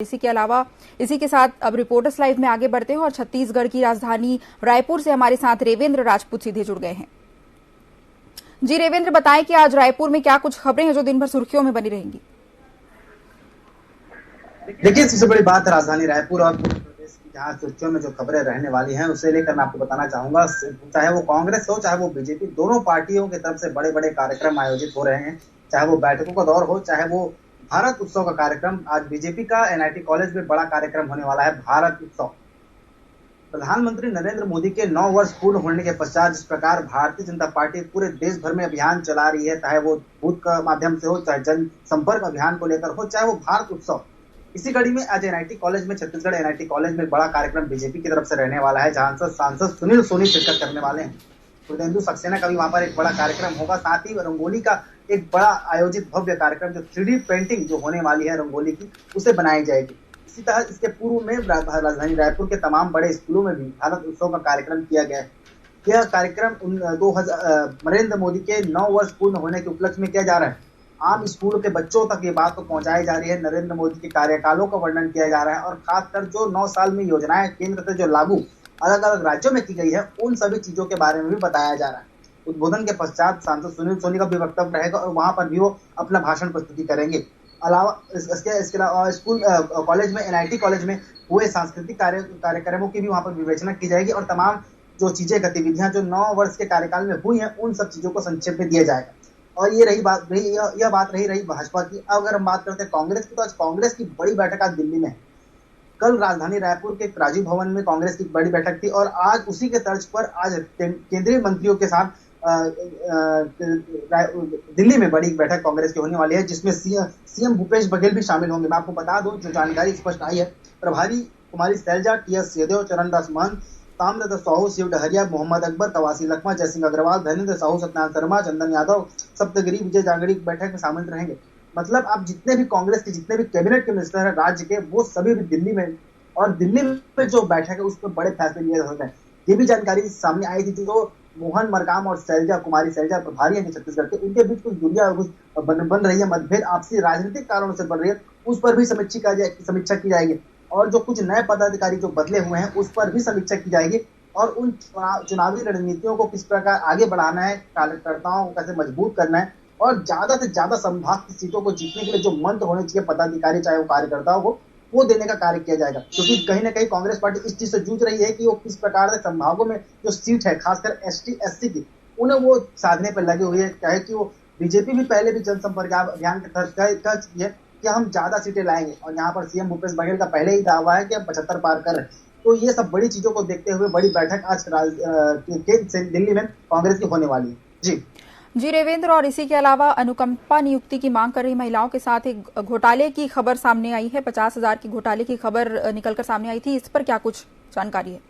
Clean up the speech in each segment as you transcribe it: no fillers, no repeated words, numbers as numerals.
इसी के अलावा इसी के साथ अब रिपोर्टर्स लाइव में आगे बढ़ते हैं और छत्तीसगढ़ की राजधानी रायपुर से हमारे साथ रेवेंद्र राजपूत सीधे जुड़ गए हैं। जी रेवेंद्र, बताएं कि आज रायपुर में क्या कुछ खबरें हैं जो दिन भर सुर्खियों में बनी रहेंगी। देखिए, सबसे बड़ी बात राजधानी रायपुर और पूरे प्रदेश की जहां सुर्खियों में जो खबरें रहने वाली हैं उसे लेकर मैं आपको बताना चाहूंगा। चाहे वो कांग्रेस हो चाहे वो बीजेपी, दोनों पार्टियों की तरफ से बड़े बड़े कार्यक्रम आयोजित हो रहे हैं। चाहे वो बैठकों का दौर हो, चाहे वो भारत उत्सव का कार्यक्रम। आज बीजेपी का एनआईटी कॉलेज में बड़ा कार्यक्रम होने वाला है, भारत उत्सव। प्रधानमंत्री नरेंद्र मोदी के 9 वर्ष पूर्ण होने के पश्चात जिस प्रकार भारतीय जनता पार्टी पूरे देश भर में अभियान चला रही है, चाहे वो बूथ का माध्यम से हो, चाहे जन संपर्क अभियान को लेकर हो, चाहे वो भारत उत्सव, इसी कड़ी में आज एनआईटी कॉलेज में, छत्तीसगढ़ एनआईटी कॉलेज में बड़ा कार्यक्रम बीजेपी की तरफ से रहने वाला है, जहां सांसद सुनील सोनी शिरकत करने वाले हैं। सुरेंदु सक्सेना का भी वहां पर एक बड़ा कार्यक्रम होगा। साथ ही रंगोली का एक बड़ा आयोजित भव्य कार्यक्रम, जो 3D पेंटिंग जो होने वाली है रंगोली की, उसे बनाई जाएगी। इसी तरह इसके पूर्व में राजधानी रायपुर के तमाम बड़े स्कूलों में भी भारत उत्सव का कार्यक्रम किया गया है। यह कार्यक्रम नरेंद्र मोदी के 9 वर्ष पूर्ण होने के उपलक्ष्य में किया जा रहा है। आम स्कूलों के बच्चों तक ये बात को पहुंचाई जा रही है। नरेंद्र मोदी के कार्यकालों का वर्णन किया जा रहा है और खासकर जो 9 साल में योजनाएं केंद्र से जो लागू अलग अलग राज्यों में की गई है, उन सभी चीजों के बारे में भी बताया जा रहा है। उद्बोधन के पश्चात सांसद सुनील सोनी का भी वक्तव्य रहेगा और वहां पर भी वो अपना भाषण प्रस्तुति करेंगे। इसके अलावा स्कूल कॉलेज में, एनआईटी कॉलेज में हुए सांस्कृतिक कार्यक्रमों की भी वहां पर विवेचना की जाएगी और तमाम जो चीजें, गतिविधियां जो 9 वर्ष के कार्यकाल में हुई हैं, उन सब चीजों को संक्षेप में दिया जाएगा। और यह बात रही भाजपा की। अगर हम बात करते हैं कांग्रेस की, तो आज कांग्रेस की बड़ी बैठक आज दिल्ली में है। कल राजधानी रायपुर के राजीव भवन में कांग्रेस की बड़ी बैठक थी और आज उसी के तर्ज पर आज केंद्रीय मंत्रियों के साथ दिल्ली में बड़ी बैठक कांग्रेस की होने वाली है, जिसमें सीएम भूपेश बघेल भी शामिल होंगे। मैं आपको बता दूं, जो जानकारी स्पष्ट आई है, प्रभारी कुमारी शैलजा, टीएस सिंहदेव, चरणदास महंत, ताम्रध्वज साहू, शिव डहरिया, मोहम्मद अकबर, कवासी लखमा, जयसिंह अग्रवाल, धर्मेंद्र साहू, सत्यनारायण शर्मा, चंदन यादव, सप्तगिरी, विजय जांगड़ी बैठक में शामिल रहेंगे। मतलब अब जितने भी कांग्रेस के जितने भी कैबिनेट के मिनिस्टर है राज्य के, वो सभी भी दिल्ली में, और दिल्ली में जो बैठक है उस पर बड़े फैसले लिए जा रहे हैं। ये भी जानकारी सामने आई थी, जो मोहन मरकाम और शैलजा, कुमारी शैलजा प्रभारी है छत्तीसगढ़ के, उनके बीच कुछ दूरियां बन रही है, मतभेद आपसी राजनीतिक कारणों से बढ़ रही है, उस पर भी समीक्षा की जाएगी। और जो कुछ नए पदाधिकारी जो बदले हुए हैं, उस पर भी समीक्षा की जाएगी और उन चुनावी रणनीतियों को किस प्रकार आगे बढ़ाना है, कार्यकर्ताओं को कैसे मजबूत करना है और ज्यादा से ज्यादा संभाग की सीटों को जीतने के लिए जो मंत्र होने चाहिए पदाधिकारी चाहे वो कार्यकर्ताओं को, वो देने का कार्य किया जाएगा। क्योंकि कहीं ना कहीं कांग्रेस पार्टी इस चीज से जूझ रही है कि वो किस प्रकार से संभागों में जो सीट है, खासकर एसटी एससी की, उन्हें वो साधने पर लगे हुए है। चाहे कि वो बीजेपी भी पहले भी जनसंपर्क अभियान के तहत कह चुकी है कि हम ज्यादा सीटें लाएंगे, और यहाँ पर सीएम भूपेश बघेल का पहले ही दावा है कि हम 75 पार कर रहे हैं। तो ये सब बड़ी चीजों को देखते हुए बड़ी बैठक आज दिल्ली में कांग्रेस की होने वाली है। जी रेवेंद्र, और इसी के अलावा अनुकंपा नियुक्ति की मांग कर रही महिलाओं के साथ एक घोटाले की खबर सामने आई है। 50,000 की घोटाले की खबर निकलकर सामने आई थी, इस पर क्या कुछ जानकारी है?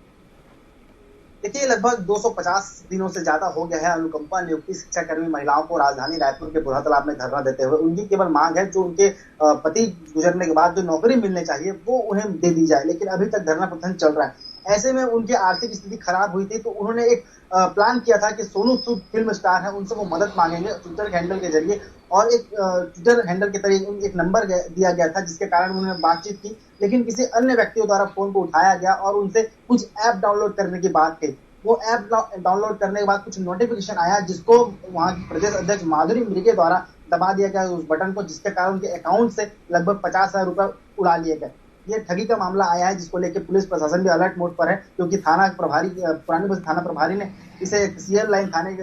देखिए, लगभग 250 दिनों से ज्यादा हो गया है अनुकंपा नियुक्ति शिक्षाकर्मी महिलाओं को राजधानी रायपुर के बुढ़ा तालाब में धरना देते हुए। उनकी केवल मांग है जो उनके पति गुजरने के बाद जो नौकरी मिलने चाहिए वो उन्हें दे दी जाए, लेकिन अभी तक धरना प्रदर्शन चल रहा है। ऐसे में उनकी आर्थिक स्थिति खराब हुई थी, तो उन्होंने एक प्लान किया था कि सोनू सूद फिल्म स्टार है, उनसे वो मदद मांगेंगे ट्विटर हैंडल के जरिए, और एक ट्विटर हैंडल के तरीके एक नंबर दिया गया था, जिसके कारण उन्होंने बातचीत की, लेकिन किसी अन्य व्यक्तियों द्वारा फोन को उठाया गया और उनसे कुछ ऐप डाउनलोड करने की बात कही। वो ऐप डाउनलोड करने के बाद कुछ नोटिफिकेशन आया, जिसको वहां की प्रदेश अध्यक्ष माधुरी मिर्गे द्वारा दबा दिया गया उस बटन को, जिसके कारण उनके अकाउंट से लगभग 50,000 रुपए उड़ा लिए गए। ये ठगी का मामला आया है, जिसको लेकर पुलिस प्रशासन भी अलर्ट मोड पर है, क्योंकि पुरानी बस्ती थाना प्रभारी ने इसे सीएल लाइन थाने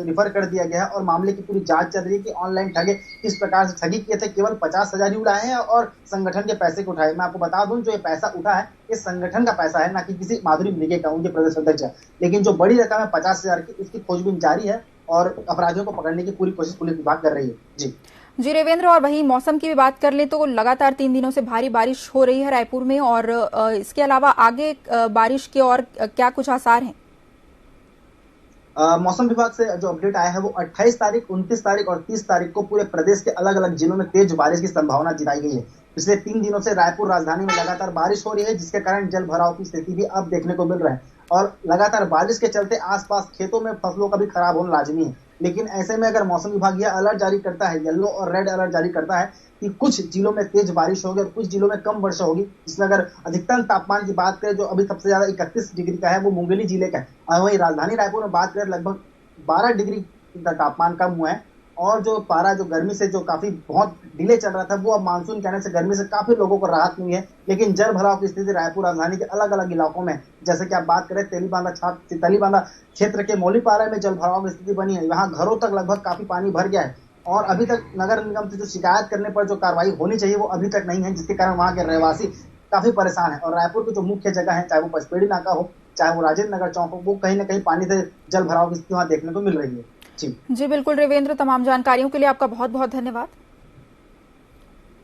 रिफर कर दिया गया है और मामले की पूरी जांच चल रही है कि ऑनलाइन ठगे किस प्रकार से ठगी किए थे। केवल 50,000 ही उड़ाए हैं और संगठन के पैसे को उठाए। मैं आपको बता दूं, जो ये पैसा उठा है ये संगठन का पैसा है, ना कि किसी माधुरी मिर्गे का, उनके प्रदेश अध्यक्ष है। लेकिन जो बड़ी रकम है 50,000 की, उसकी खोजबीन जारी है और अपराधियों को पकड़ने की पूरी कोशिश पुलिस विभाग कर रही है। जी रेवेंद्र, और वहीं मौसम की भी बात कर ले तो लगातार 3 दिनों से भारी बारिश हो रही है रायपुर में, और इसके अलावा आगे बारिश के और क्या कुछ आसार हैं? मौसम विभाग से जो अपडेट आया है वो 28 तारीख, 29 तारीख और 30 तारीख को पूरे प्रदेश के अलग अलग जिलों में तेज बारिश की संभावना जताई गई है। पिछले 3 दिनों से रायपुर राजधानी में लगातार बारिश हो रही है, जिसके कारण जल भराव की स्थिति भी अब देखने को मिल रहा है और लगातार बारिश के चलते आसपास खेतों में फसलों का भी खराब होना लाजमी है। लेकिन ऐसे में अगर मौसम विभाग यह अलर्ट जारी करता है, येलो और रेड अलर्ट जारी करता है कि कुछ जिलों में तेज बारिश होगी और कुछ जिलों में कम वर्षा होगी, जिसमें अगर अधिकतम तापमान की बात करें जो अभी सबसे ज्यादा 31 डिग्री का है वो मुंगेली जिले का है, और वहीं राजधानी रायपुर में बात करें लगभग 12 डिग्री का तापमान कम हुआ है। और जो पारा जो गर्मी से जो काफी बहुत डिले चल रहा था वो अब मानसून के आने से गर्मी से काफी लोगों को राहत मिली है। लेकिन जल भराव की स्थिति रायपुर राजधानी के अलग अलग इलाकों में, जैसे कि आप बात करें तेलीबांधा क्षेत्र के मौलीपारा में जल भराव की स्थिति बनी है। यहाँ घरों तक लगभग काफी पानी भर गया है और अभी तक नगर निगम से जो शिकायत करने पर जो कार्रवाई होनी चाहिए वो अभी तक नहीं है, जिसके कारण वहां के रहवासी काफी परेशान है। और रायपुर की जो मुख्य जगह है, चाहे वो पचपेड़ी नाका हो, चाहे वो राजेंद्र नगर चौक हो, वो कहीं ना कहीं पानी से जल भराव की स्थिति वहां देखने को मिल रही है। जी बिल्कुल रेवेंद्र, तमाम जानकारियों के लिए आपका बहुत बहुत धन्यवाद।